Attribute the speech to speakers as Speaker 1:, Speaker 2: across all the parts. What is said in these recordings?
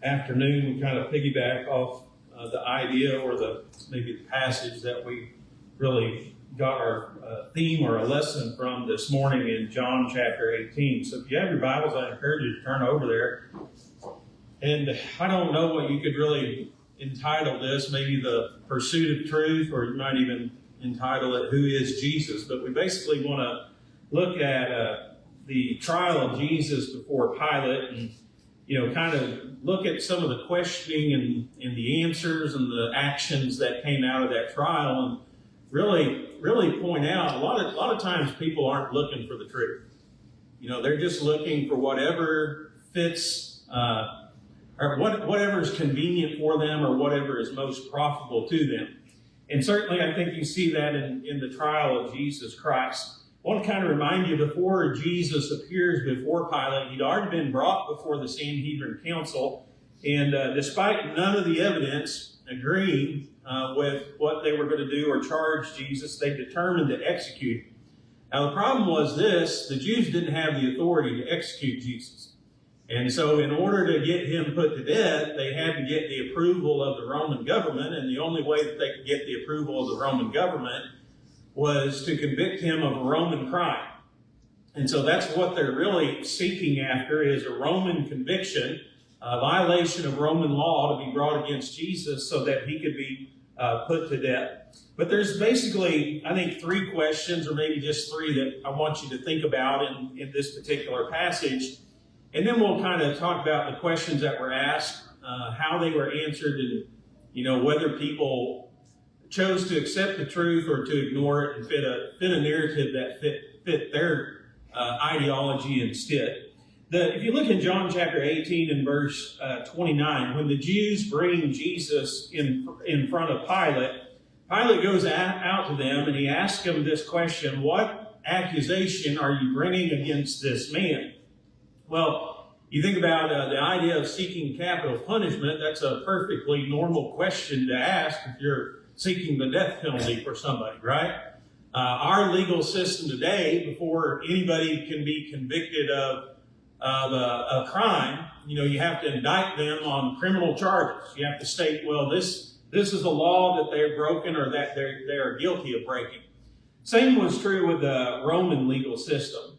Speaker 1: afternoon, we kind of piggyback off the idea or maybe the passage that we really got our theme or a lesson from this morning in John chapter 18. So if you have your Bibles, I encourage you to turn over there. And I don't know what you could really entitle this, maybe the pursuit of truth, or you might even entitle it, Who is Jesus? But we basically want to look at the trial of Jesus before Pilate and, kind of look at some of the questioning and the answers and the actions that came out of that trial and really point out a lot of times people aren't looking for the truth. They're just looking for whatever fits or whatever is convenient for them or whatever is most profitable to them. And certainly I think you see that in the trial of Jesus Christ. I want to kind of remind you, before Jesus appears before Pilate, he'd already been brought before the Sanhedrin Council, and despite none of the evidence agreeing with what they were going to do or charge Jesus, they determined to execute him. Now the problem was this: the Jews didn't have the authority to execute Jesus. And so in order to get him put to death, they had to get the approval of the Roman government, and the only way that they could get the approval of the Roman government was to convict him of a Roman crime. And so that's what they're really seeking after, is a Roman conviction, a violation of Roman law to be brought against Jesus so that he could be put to death. But there's basically, I think, three questions, or maybe just three, that I want you to think about in this particular passage. And then we'll kind of talk about the questions that were asked, how they were answered, and whether people chose to accept the truth or to ignore it and fit a narrative that fit their ideology instead. If you look in John chapter 18 and verse 29, when the Jews bring Jesus in front of Pilate, Pilate goes out to them and he asks them this question: what accusation are you bringing against this man? Well, you think about the idea of seeking capital punishment. That's a perfectly normal question to ask if you're seeking the death penalty for somebody, right? Our legal system today, before anybody can be convicted of a crime, you have to indict them on criminal charges. You have to state, well, this is a law that they've broken or that they are guilty of breaking. Same was true with the Roman legal system.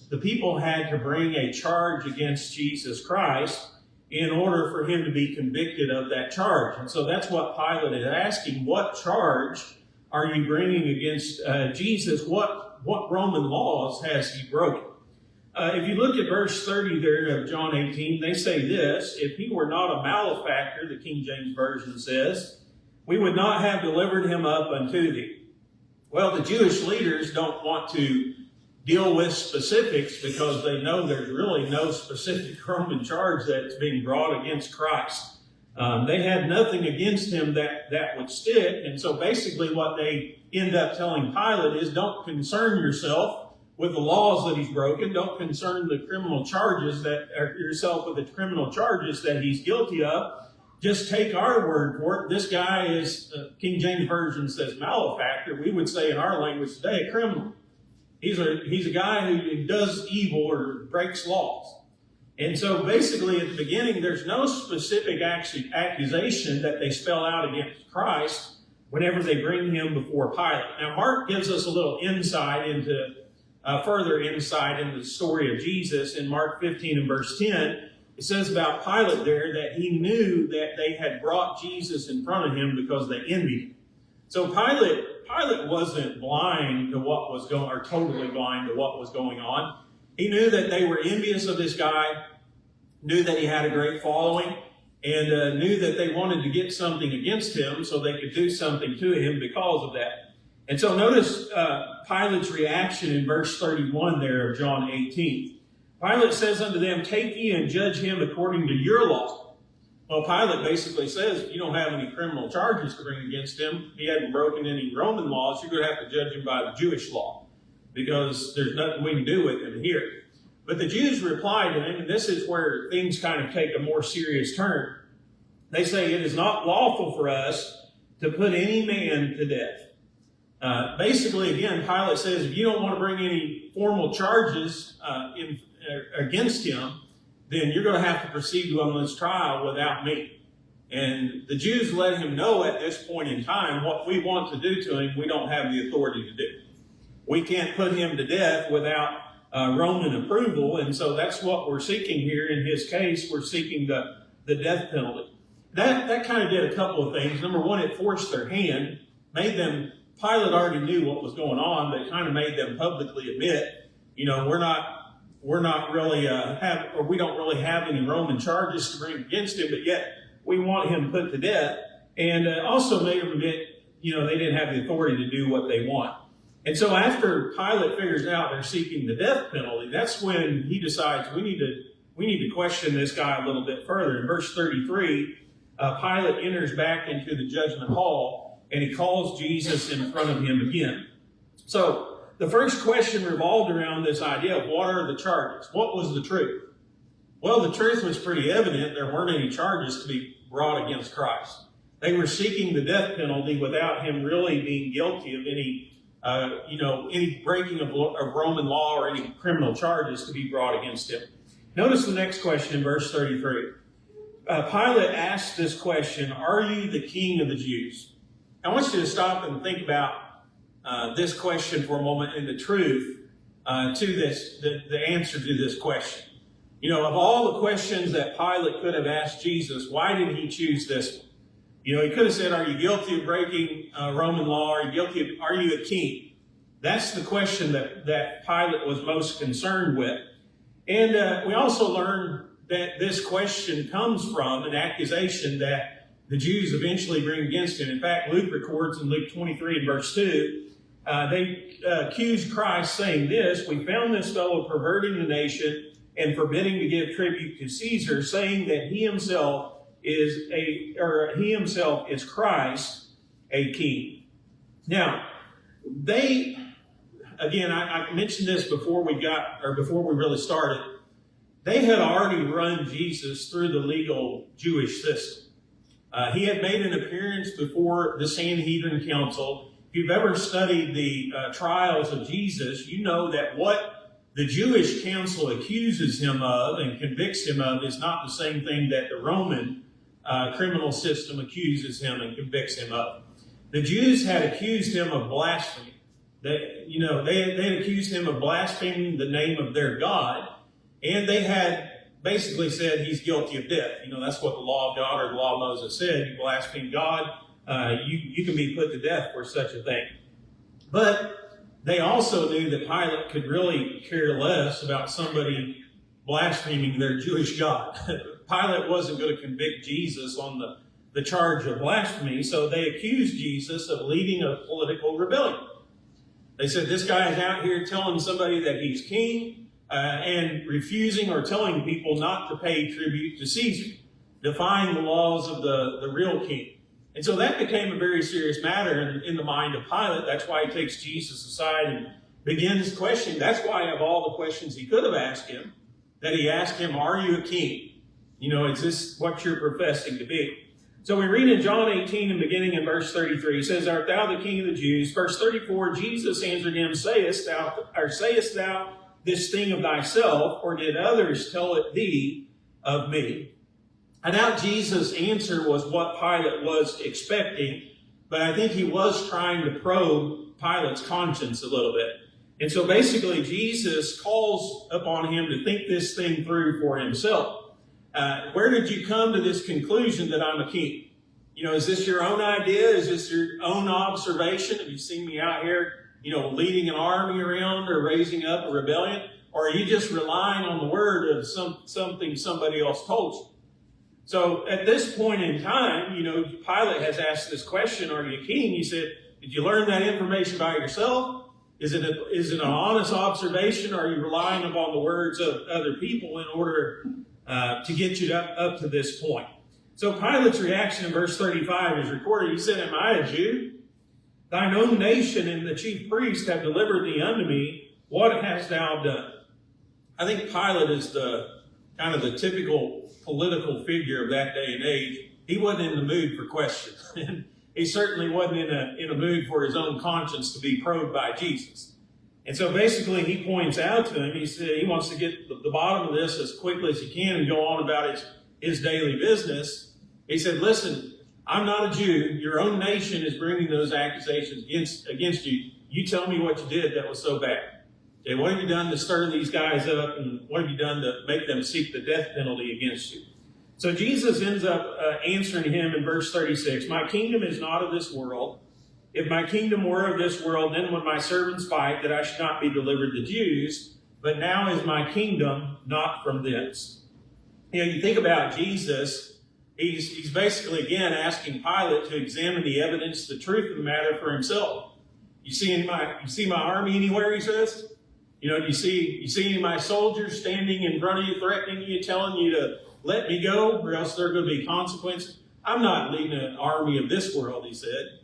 Speaker 1: The people had to bring a charge against Jesus Christ in order for him to be convicted of that charge. And so that's what Pilate is asking: what charge are you bringing against Jesus? What Roman laws has he broken? If you look at verse 30 there of John 18, they say this: if he were not a malefactor, the King James Version says, we would not have delivered him up unto thee. Well, the Jewish leaders don't want to deal with specifics because they know there's really no specific Roman charge that's being brought against Christ. They had nothing against him that would stick. And so basically what they end up telling Pilate is, don't concern yourself with the laws that he's broken. Don't concern the criminal charges yourself with the criminal charges that he's guilty of. Just take our word for it. This guy is, King James Version says malefactor. We would say in our language today, a criminal. He's a guy who does evil or breaks laws. And so basically at the beginning, there's no specific accusation that they spell out against Christ whenever they bring him before Pilate. Now, Mark gives us a little further insight into the story of Jesus. In Mark 15 and verse 10, it says about Pilate there that he knew that they had brought Jesus in front of him because they envied him. So Pilate wasn't blind to what was going, or totally blind to what was going on. He knew that they were envious of this guy, knew that he had a great following, and knew that they wanted to get something against him so they could do something to him because of that. And so notice Pilate's reaction in verse 31 there of John 18. Pilate says unto them, take ye and judge him according to your law. Well, Pilate basically says, if you don't have any criminal charges to bring against him, he hadn't broken any Roman laws, you're going to have to judge him by the Jewish law, because there's nothing we can do with him here. But the Jews replied to him, and this is where things kind of take a more serious turn. They say, it is not lawful for us to put any man to death. Basically, again, Pilate says, if you don't want to bring any formal charges against him, then you're going to have to proceed on this trial without me. And the Jews let him know at this point in time what we want to do to him, we don't have the authority to do. We can't put him to death without Roman approval, and so that's what we're seeking here in his case. We're seeking the death penalty. That kind of did a couple of things. Number one, it forced their hand, made them, Pilate already knew what was going on, but it kind of made them publicly admit, we're not really we don't really have any Roman charges to bring against him, but yet we want him put to death. And also made them admit, they didn't have the authority to do what they want. And so after Pilate figures out they're seeking the death penalty, that's when he decides we need to question this guy a little bit further. In verse 33, Pilate enters back into the judgment hall and he calls Jesus in front of him again. So the first question revolved around this idea of what are the charges? What was the truth? Well, the truth was pretty evident. There weren't any charges to be brought against Christ. They were seeking the death penalty without him really being guilty of any breaking of Roman law or any criminal charges to be brought against him. Notice the next question in verse 33. Pilate asked this question, "Are you the king of the Jews?" I want you to stop and think about this question for a moment and the truth to this, the answer to this question. Of all the questions that Pilate could have asked Jesus, why did he choose this one? He could have said, "Are you guilty of breaking Roman law? Are you a king?" That's the question that Pilate was most concerned with. And we also learn that this question comes from an accusation that the Jews eventually bring against him. In fact, Luke records in Luke 23 and verse 2, they accused Christ saying this, "We found this fellow perverting the nation and forbidding to give tribute to Caesar, saying that he himself is Christ, a king." Now, I mentioned this before we really started. They had already run Jesus through the legal Jewish system. He had made an appearance before the Sanhedrin Council. If you've ever studied the trials of Jesus, you know that what the Jewish council accuses him of and convicts him of is not the same thing that the Roman criminal system accuses him and convicts him of. The Jews had accused him of blasphemy. They had accused him of blaspheming the name of their God, and they had basically said he's guilty of death. That's what the law of God or the law of Moses said. You blaspheme God, you can be put to death for such a thing. But they also knew that Pilate could really care less about somebody blaspheming their Jewish God. Pilate wasn't going to convict Jesus on the charge of blasphemy, so they accused Jesus of leading a political rebellion. They said this guy is out here telling somebody that he's king and refusing or telling people not to pay tribute to Caesar, defying the laws of the real king. And so that became a very serious matter in the mind of Pilate. That's why he takes Jesus aside and begins questioning. That's why of all the questions he could have asked him, that he asked him, "Are you a king? Is this what you're professing to be?" So we read in John 18 and beginning in verse 33, it says, "Art thou the king of the Jews?" Verse 34, Jesus answered him, sayest thou this thing of thyself, or did others tell it thee of me? I doubt Jesus' answer was what Pilate was expecting, but I think he was trying to probe Pilate's conscience a little bit. And so basically Jesus calls upon him to think this thing through for himself. Where did you come to this conclusion that I'm a king? Is this your own idea? Is this your own observation? Have you seen me out here, leading an army around or raising up a rebellion? Or are you just relying on the word of something somebody else told you? So at this point in time, Pilate has asked this question, "Are you a king?" He said, "Did you learn that information by yourself? Is it an honest observation? Or are you relying upon the words of other people in order to get you up to this point?" So Pilate's reaction in verse 35 is recorded. He said, "Am I a Jew? Thine own nation and the chief priest have delivered thee unto me. What hast thou done?" I think Pilate is the typical political figure of that day and age. He wasn't in the mood for questions. He certainly wasn't in a mood for his own conscience to be probed by Jesus. And so basically he points out to him, he said he wants to get the bottom of this as quickly as he can and go on about his daily business. He said, listen, I'm not a Jew. Your own nation is bringing those accusations against you. You tell me what you did that was so bad. Okay, what have you done to stir these guys up, and what have you done to make them seek the death penalty against you? So Jesus ends up answering him in verse 36, my kingdom is not of this world. If my kingdom were of this world, then would my servants fight that I should not be delivered to Jews. But now is my kingdom not from thence. You know, you think about Jesus, he's basically, again, asking Pilate to examine the evidence, the truth of the matter for himself. You see my army anywhere, he says? You know, you see any of my soldiers standing in front of you, threatening you, telling you to let me go, or else there are going to be consequences? I'm not leading an army of this world, he said.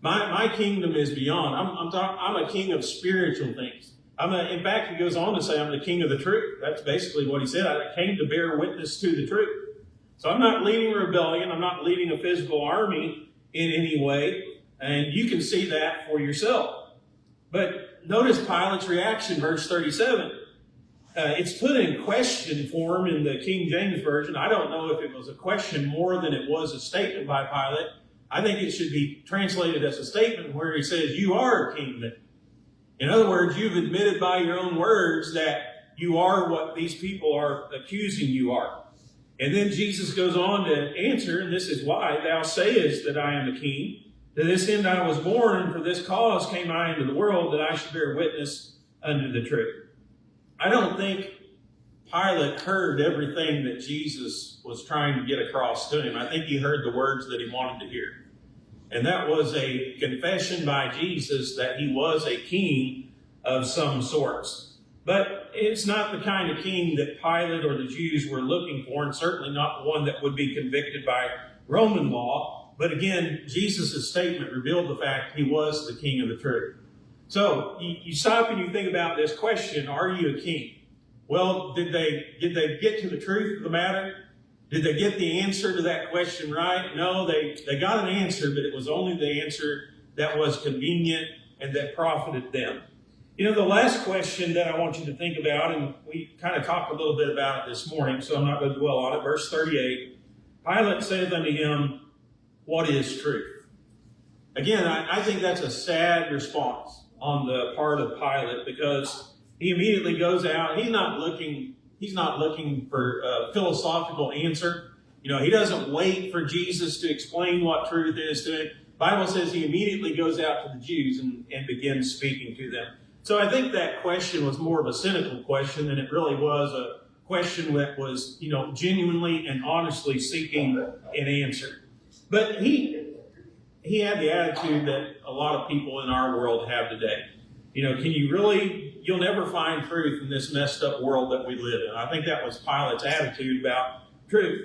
Speaker 1: My kingdom is beyond. I'm a king of spiritual things. In fact, he goes on to say, I'm the king of the truth. That's basically what he said. I came to bear witness to the truth. So I'm not leading a rebellion. I'm not leading a physical army in any way. And you can see that for yourself. But notice Pilate's reaction, verse 37. It's put in question form in the King James Version. I don't know if it was a question more than it was a statement by Pilate. I think it should be translated as a statement where he says, you are a king then. In other words, you've admitted by your own words that you are what these people are accusing you are. And then Jesus goes on to answer, and this is why, thou sayest that I am a king. To this end I was born, and for this cause came I into the world, that I should bear witness unto the truth. I don't think Pilate heard everything that Jesus was trying to get across to him. I think he heard the words that he wanted to hear. And that was a confession by Jesus that he was a king of some sorts. But it's not the kind of king that Pilate or the Jews were looking for, and certainly not the one that would be convicted by Roman law. But again, Jesus' statement revealed the fact he was the king of the truth. So you stop and you think about this question, are you a king? Well, did they get to the truth of the matter? Did they get the answer to that question right? No, they got an answer, but it was only the answer that was convenient and that profited them. You know, the last question that I want you to think about, and we kind of talked a little bit about it this morning, so I'm not going to dwell on it. Verse 38, Pilate saith unto him, what is truth? Again, I think that's a sad response on the part of Pilate, because he immediately goes out. He's not looking for a philosophical answer. You know, he doesn't wait for Jesus to explain what truth is to him. The Bible says he immediately goes out to the Jews and begins speaking to them. So I think that question was more of a cynical question than it really was a question that was, you know, genuinely and honestly seeking an answer. But he had the attitude that a lot of people in our world have today. You know, you'll never find truth in this messed up world that we live in. I think that was Pilate's attitude about truth.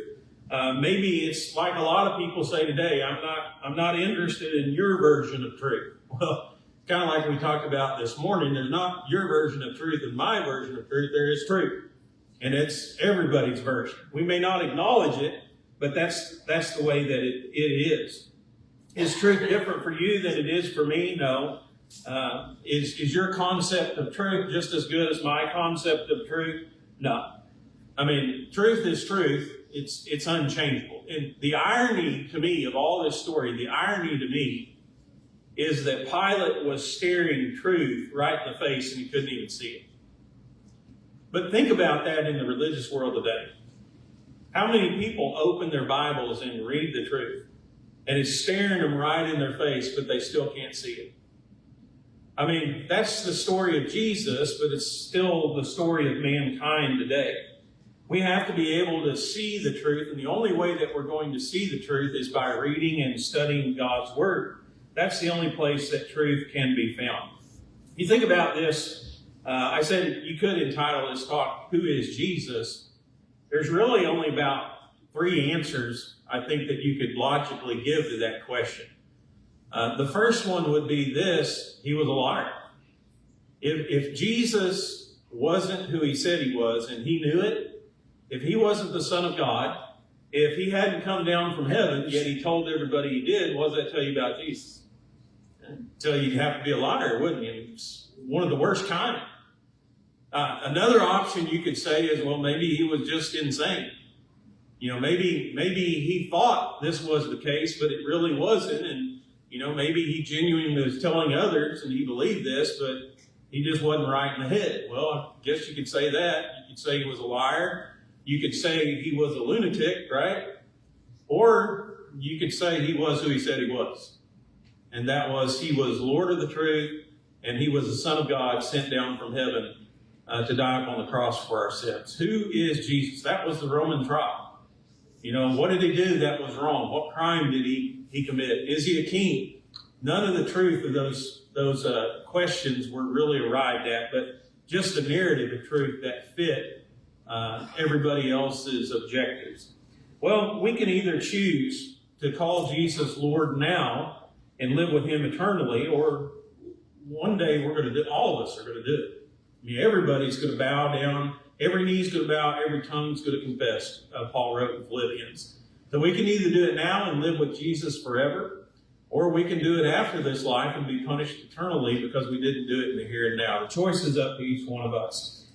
Speaker 1: Maybe it's like a lot of people say today, I'm not interested in your version of truth. Well, kind of like we talked about this morning, there's not your version of truth and my version of truth, there is truth. And it's everybody's version. We may not acknowledge it, but that's the way that it is. Is truth different for you than it is for me? No. Is your concept of truth just as good as my concept of truth? No. I mean, truth is truth. It's unchangeable. And the irony to me of all this story, the irony to me is that Pilate was staring truth right in the face and he couldn't even see it. But think about that in the religious world today. How many people open their Bibles and read the truth, and it's staring them right in their face, but they still can't see it? I mean, that's the story of Jesus, but it's still the story of mankind today. We have to be able to see the truth, and the only way that we're going to see the truth is by reading and studying God's Word. That's the only place that truth can be found. You think about this. I said you could entitle this talk, Who is Jesus? There's really only about 3 answers, I think, that you could logically give to that question. The first one would be this: he was a liar. If Jesus wasn't who he said he was, and he knew it, if he wasn't the Son of God, if he hadn't come down from heaven, yet he told everybody he did, what does that tell you about Jesus? Tell you you'd have to be a liar, wouldn't you? one of the worst kind. Another option you could say is, well, maybe he was just insane. Maybe he thought this was the case, but it really wasn't. And, maybe he genuinely was telling others and he believed this, but he just wasn't right in the head. Well, I guess you could say that. You could say he was a liar. You could say he was a lunatic, right? Or you could say he was who he said he was. And that was, he was Lord of the truth, and he was the Son of God sent down from heaven to die upon the cross for our sins. Who is Jesus? That was the Roman trial. What did he do that was wrong? What crime did he commit? Is he a king? None of the truth of those questions were really arrived at, but just the narrative of truth that fit everybody else's objectives. Well, we can either choose to call Jesus Lord now and live with him eternally, or one day all of us are going to do it. Everybody's going to bow down. Every knee's going to bow. Every tongue's going to confess, Paul wrote in Philippians. So we can either do it now and live with Jesus forever, or we can do it after this life and be punished eternally because we didn't do it in the here and now. The choice is up to each one of us.